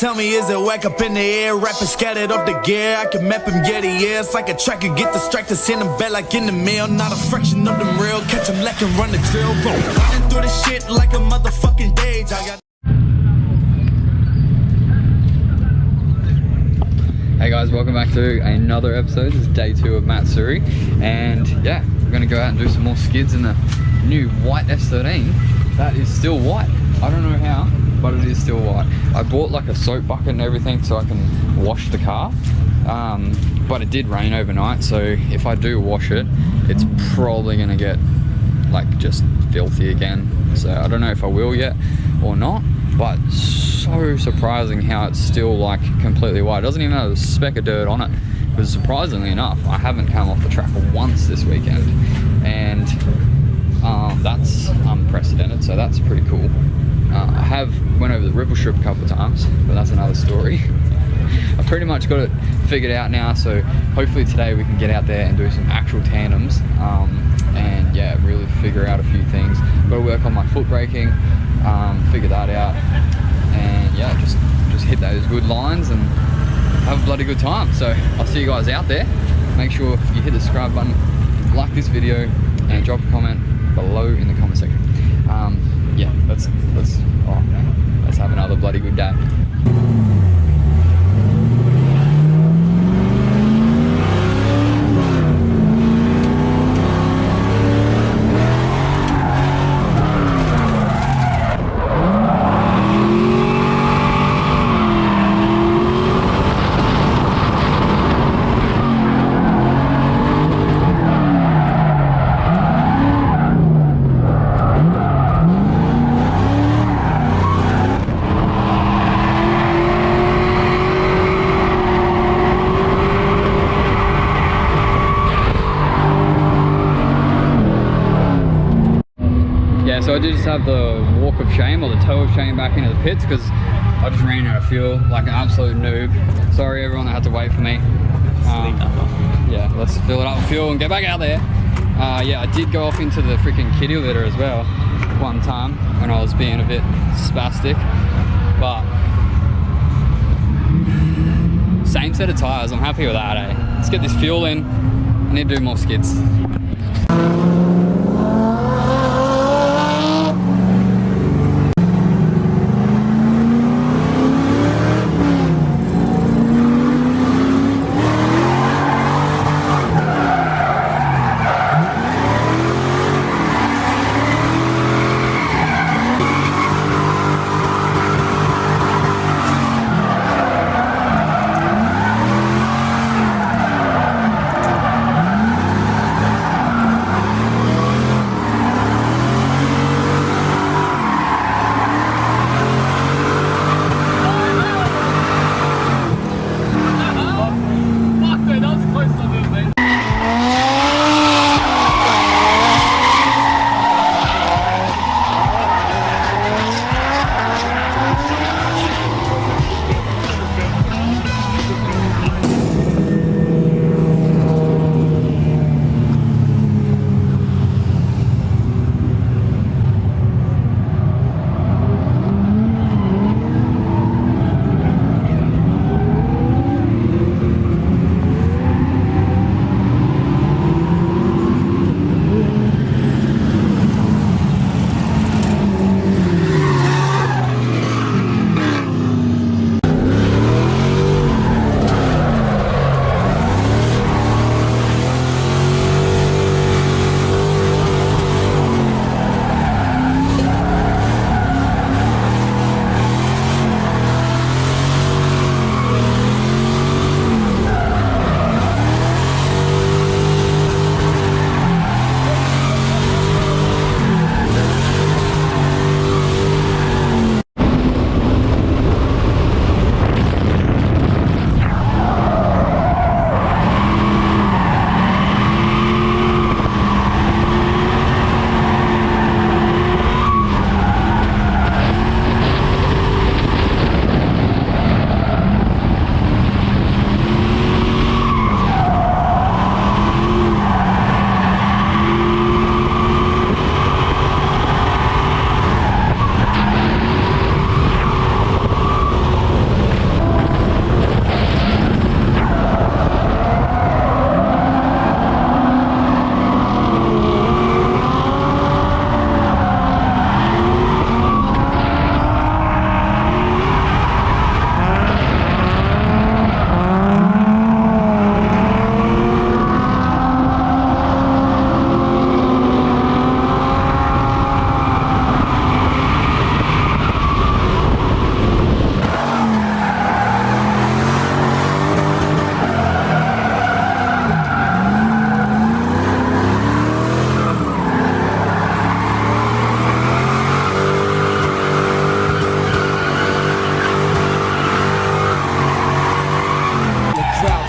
Tell me, is it whack up in the air? Rapping scattered off the gear. I can map him, get it, yeah. It's like a tracker, get distracted, send him back like in the mail. Not a fraction of them real. Catch him lacking, run the drill, bro. Running through the shit like a motherfucking dage. I got. Hey guys, welcome back to another episode. This is day 2 of Matsuri, and yeah, we're gonna go out and do some more skids in the new white S13 that is still white. I don't know how, but it is still white. I bought like a soap bucket and everything so I can wash the car, but it did rain overnight, so if I do wash it, it's probably gonna get like just filthy again. So I don't know if I will yet or not, but so surprising how it's still like completely white. It doesn't even have a speck of dirt on it, because surprisingly enough, I haven't come off the track once this weekend, and that's unprecedented, so that's pretty cool. I have went over the ripple strip a couple of times, but that's another story. I've pretty much got it figured out now, so hopefully today we can get out there and do some actual tandems, and yeah, really figure out a few things. Got to work on my foot braking, figure that out, and yeah, just hit those good lines and have a bloody good time. So I'll see you guys out there. Make sure you hit the subscribe button, like this video, and drop a comment below in the comment section. Yeah, let's have another bloody good day. So I did just have the walk of shame, or the toe of shame, back into the pits because I just ran out of fuel like an absolute noob. Sorry everyone that had to wait for me. Yeah, let's fill it up with fuel and get back out there. Yeah, I did go off into the freaking kitty litter as well one time when I was being a bit spastic, but same set of tires, I'm happy with that, eh? Let's get this fuel in. I need to do more skids.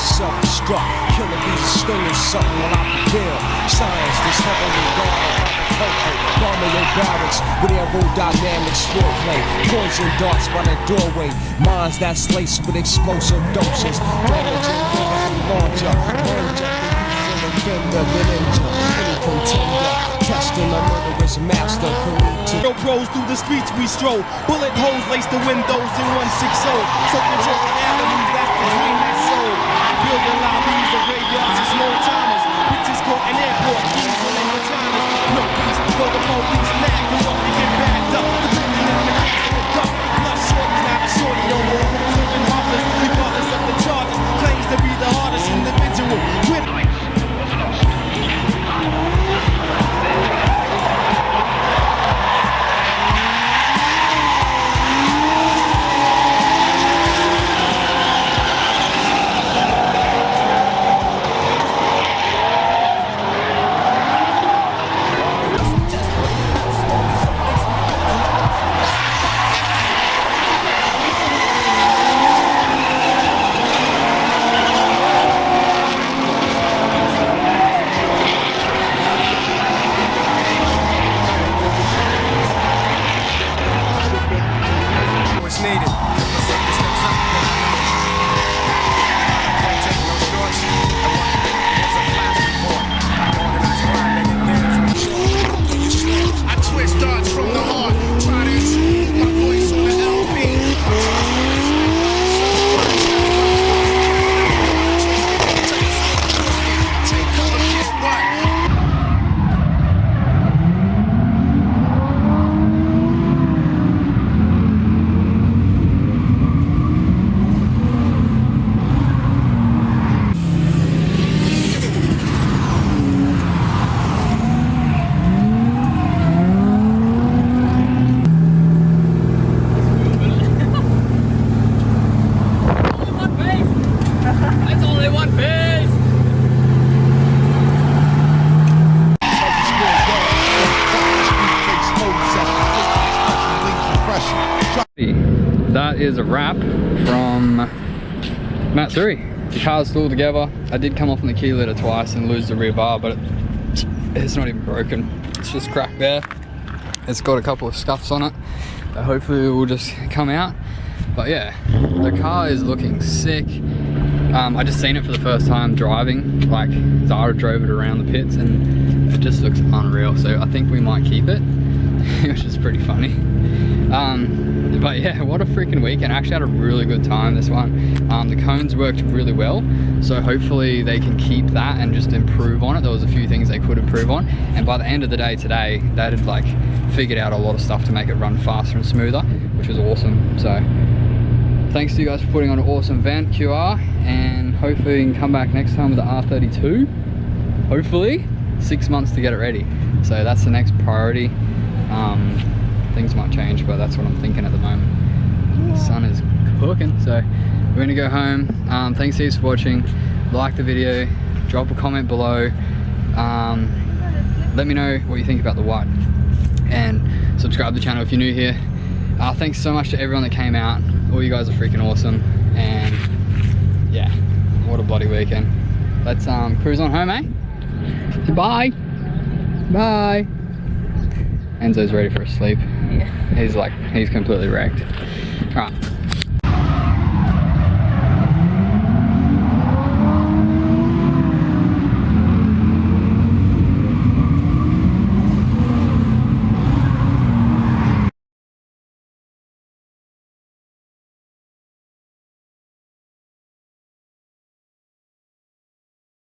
self-destruct. Killer bees stinging something when I prevail. Science, this heavenly guard. Bomber barracks with aerodynamic swordplay. Poison darts by the doorway. Minds that's laced with explosive doses. Damaging launcher. Defender, the ninja. Any contender. Testing a murderous master. GoPros through the streets we stroll. Bullet holes lace the windows in 160. So control the avenues, that's the dream that's sold. Building lobbies, the graveyards and small timers. Bitches caught in airport, diesel and vaginas. No peace, go the police, now you up to get backed up. The building in the case of the cup. Plus shorty, not a shorty no more. Serving heartless, regardless of the charges. Claims to be the hardest individual. That is a wrap from Matsuri. The car's still together. I did come off on the key letter twice and lose the rear bar, but it's not even broken. It's just cracked there. It's got a couple of scuffs on it that hopefully will just come out. But yeah, the car is looking sick. I just seen it for the first time driving. Like Zara drove it around the pits and it just looks unreal. So I think we might keep it, which is pretty funny. But yeah, what a freaking weekend. I actually had a really good time this one. The cones worked really well, so hopefully they can keep that and just improve on it. There was a few things they could improve on, and by the end of the day today, they had like figured out a lot of stuff to make it run faster and smoother, which was awesome. So thanks to you guys for putting on an awesome event, QR, and hopefully we can come back next time with the R32. Hopefully 6 months to get it ready, so that's the next priority. Things might change, but that's what I'm thinking at the moment. The sun is cooking, so we're gonna go home. Thanks heaps for watching. Like the video, drop a comment below. Let me know what you think about the white, and subscribe to the channel if you're new here. Thanks so much to everyone that came out. All you guys are freaking awesome, and yeah, what a bloody weekend. Let's cruise on home, eh? Bye. Bye. Enzo's ready for a sleep. Yeah. He's completely wrecked. All right.